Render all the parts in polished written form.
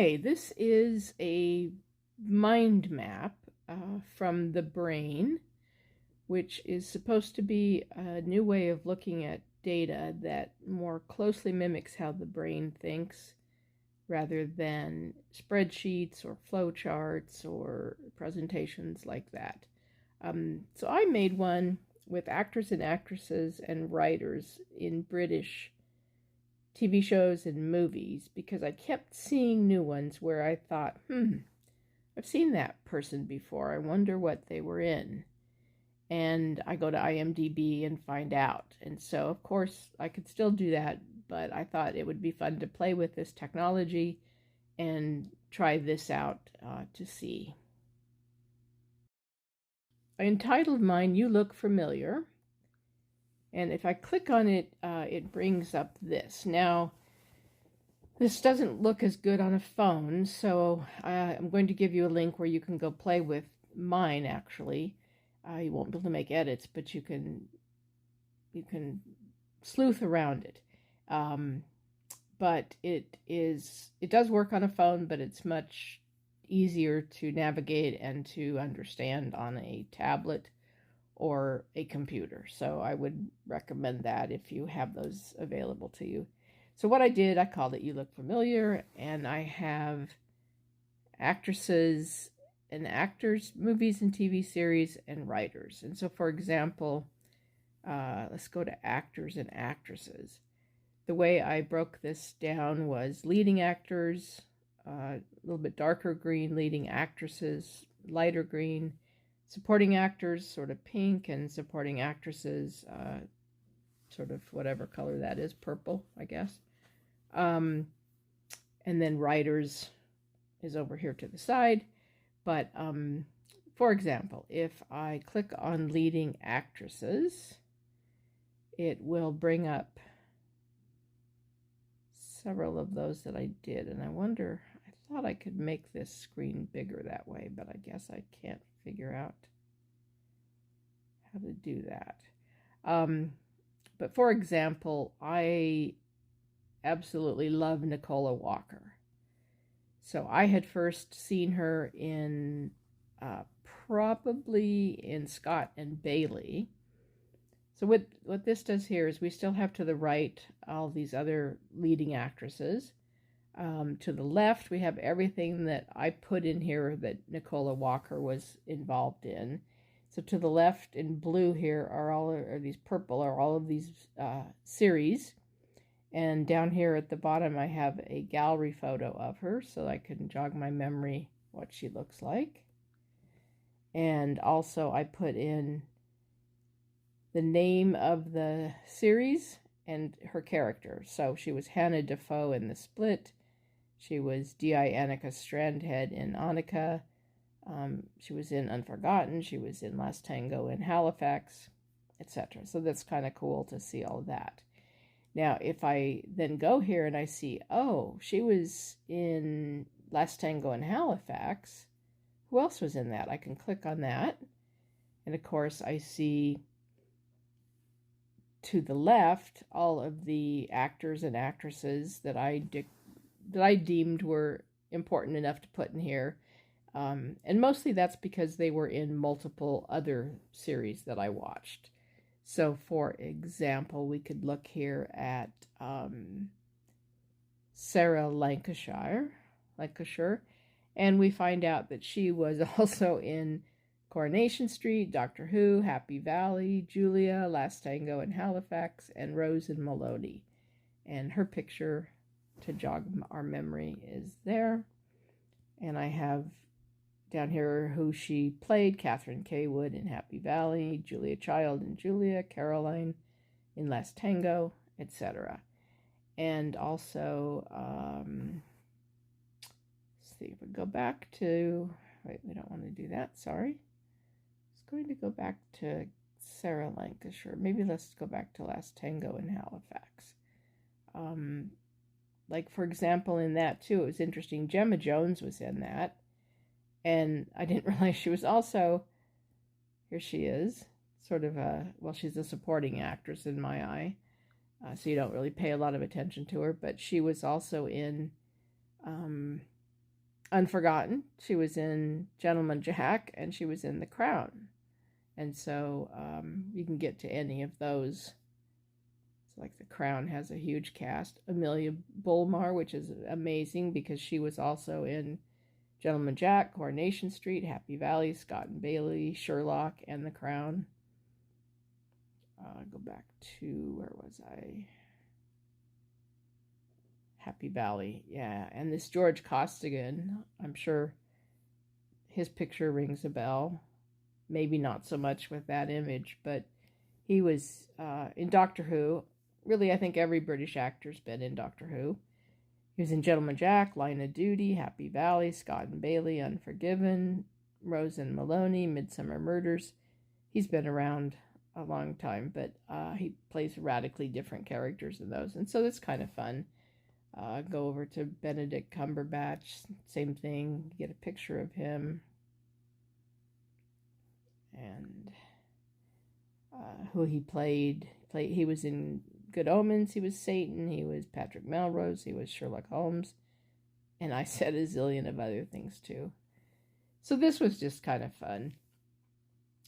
Okay, this is a mind map from TheBrain, which is supposed to be a new way of looking at data that more closely mimics how the brain thinks rather than spreadsheets or flowcharts or presentations like that. So I made one with actors and actresses and writers in British TV shows and movies because I kept seeing new ones where I thought, I've seen that person before. I wonder what they were in. And I go to IMDb and find out. And so, of course, I could still do that, but I thought it would be fun to play with this technology and try this out to see. I entitled mine, You Look Familiar. And if I click on it, it brings up this. Now, this doesn't look as good on a phone, so I'm going to give you a link where you can go play with mine, actually. You won't be able to make edits, but you can sleuth around it. But it does work on a phone, but it's much easier to navigate and to understand on a tablet or a computer. So I would recommend that if you have those available to you. So what I did, I called it You Look Familiar, and I have actresses and actors, movies and TV series, and writers. And so, for example, let's go to actors and actresses. The way I broke this down was leading actors, a little bit darker green, leading actresses, lighter green, supporting actors, sort of pink, and supporting actresses, sort of whatever color that is, purple, I guess. And then writers is over here to the side. But, for example, if I click on leading actresses, it will bring up several of those that I did. And I wonder, I thought I could make this screen bigger that way, but I guess I can't figure out how to do that. But for example, I absolutely love Nicola Walker. So I had first seen her in probably in Scott and Bailey. So what this does here is we still have to the right all these other leading actresses. To the left, we have everything that I put in here that Nicola Walker was involved in. So to the left in blue here are these purple are all of these series. And down here at the bottom, I have a gallery photo of her so I can jog my memory what she looks like. And also I put in the name of the series and her character. So she was Hannah Defoe in The Split. She was D.I. Annika Strandhead in Annika. She was in Unforgotten. She was in Last Tango in Halifax, etc. So that's kind of cool to see all of that. Now, if I then go here and I see, oh, she was in Last Tango in Halifax, who else was in that? I can click on that. And of course, I see to the left all of the actors and actresses that I deemed were important enough to put in here. And mostly that's because they were in multiple other series that I watched. So, for example, we could look here at Sarah Lancashire, and we find out that she was also in Coronation Street, Doctor Who, Happy Valley, Julia, Last Tango in Halifax, and Rose and Maloney. And her picture, to jog our memory, is there. And I have down here who she played: Catherine K. Wood in Happy Valley, Julia Child in Julia, Caroline in Last Tango, etc. And also, let's see if we go back to, wait, we don't want to do that, sorry. It's going to go back to Sarah Lancashire. Maybe let's go back to Last Tango in Halifax. Like, for example, in that too, it was interesting. Gemma Jones was in that. And I didn't realize she was also, here she is, sort of well, she's a supporting actress in my eye. So you don't really pay a lot of attention to her. But she was also in Unforgotten. She was in Gentleman Jack, and she was in The Crown. And so you can get to any of those. It's like The Crown has a huge cast. Amelia Bulmar, which is amazing because she was also in Gentleman Jack, Coronation Street, Happy Valley, Scott and Bailey, Sherlock, and The Crown. Go back to, where was I? Happy Valley, yeah. And this George Costigan, I'm sure his picture rings a bell. Maybe not so much with that image, but he was in Doctor Who. Really, I think every British actor's been in Doctor Who. He was in Gentleman Jack, Line of Duty, Happy Valley, Scott and Bailey, Unforgiven, Rose and Maloney, Midsummer Murders. He's been around a long time, but he plays radically different characters in those. And so it's kind of fun. Go over to Benedict Cumberbatch, same thing, get a picture of him. And who he played. He was in Good Omens, he was Satan, he was Patrick Melrose, he was Sherlock Holmes, and I said a zillion of other things too. So this was just kind of fun.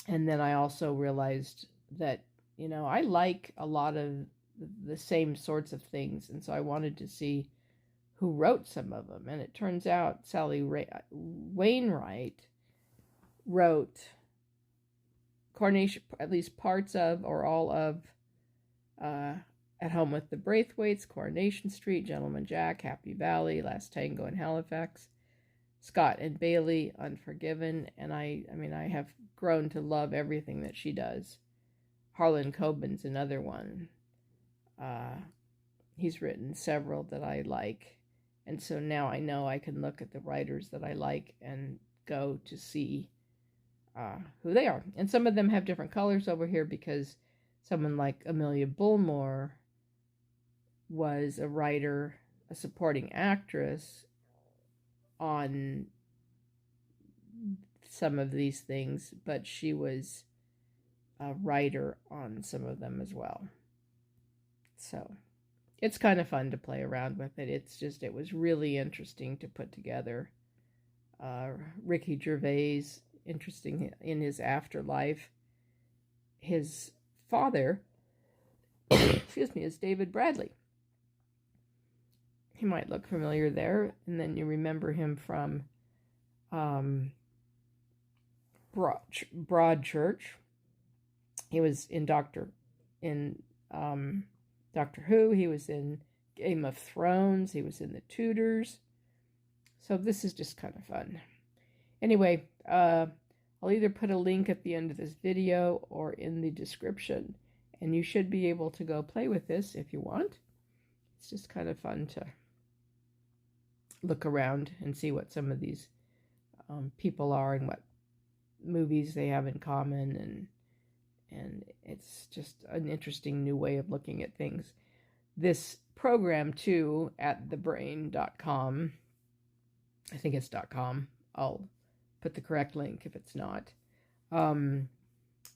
And then I also realized that, I like a lot of the same sorts of things, and so I wanted to see who wrote some of them. And it turns out Sally Wainwright wrote Coronation, at least parts of or all of At Home with the Braithwaites, Coronation Street, Gentleman Jack, Happy Valley, Last Tango in Halifax, Scott and Bailey, Unforgiven, and I have grown to love everything that she does. Harlan Coben's another one. He's written several that I like, and so now I know I can look at the writers that I like and go to see who they are. And some of them have different colors over here because someone like Amelia Bulmar was a writer, a supporting actress on some of these things, but she was a writer on some of them as well. So it's kind of fun to play around with it. It was really interesting to put together. Ricky Gervais, interesting in his afterlife. His father, is David Bradley. He might look familiar there, and then you remember him from Broadchurch. He was in Doctor Who. He was in Game of Thrones. He was in The Tudors. So this is just kind of fun. Anyway, I'll either put a link at the end of this video or in the description, and you should be able to go play with this if you want. It's just kind of fun to look around and see what some of these people are and what movies they have in common, and it's just an interesting new way of looking at things. This program too, at TheBrain.com, I think it's .com. I'll put the correct link if it's not.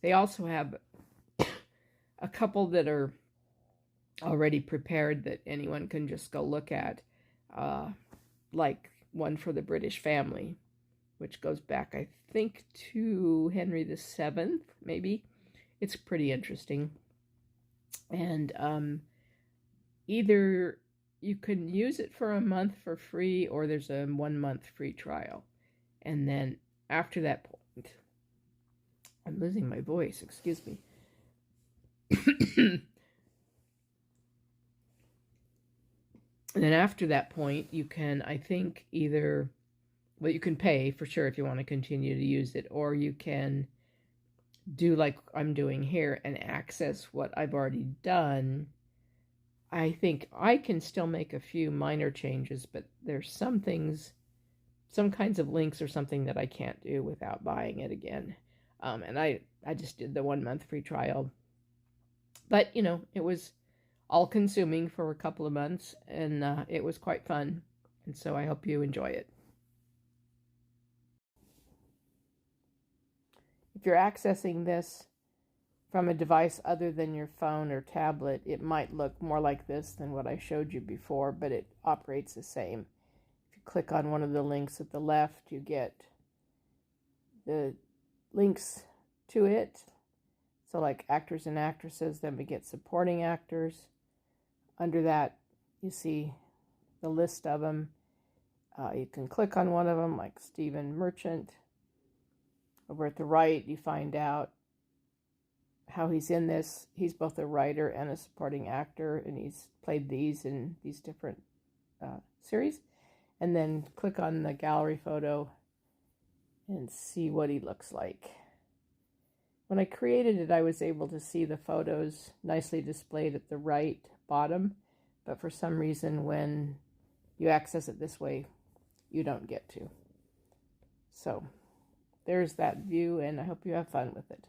They also have a couple that are already prepared that anyone can just go look at, like one for the British family, which goes back, I think, to Henry VII, maybe. It's pretty interesting. And either you can use it for a month for free, or there's a 1 month free trial. And then after that point, I'm losing my voice, excuse me. And then after that point, you can, I think, you can pay for sure if you want to continue to use it, or you can do like I'm doing here and access what I've already done. I think I can still make a few minor changes, but there's some things, some kinds of links or something that I can't do without buying it again. And I just did the 1 month free trial. But, it was all-consuming for a couple of months, and it was quite fun. And so I hope you enjoy it. If you're accessing this from a device other than your phone or tablet, it might look more like this than what I showed you before, but it operates the same. If you click on one of the links at the left, you get the links to it. So like actors and actresses, then we get supporting actors. Under that, you see the list of them. You can click on one of them, like Stephen Merchant. Over at the right, you find out how he's in this. He's both a writer and a supporting actor, and he's played these in these different series. And then click on the gallery photo and see what he looks like. When I created it, I was able to see the photos nicely displayed at the right bottom, but for some reason when you access it this way, you don't get to. So there's that view, and I hope you have fun with it.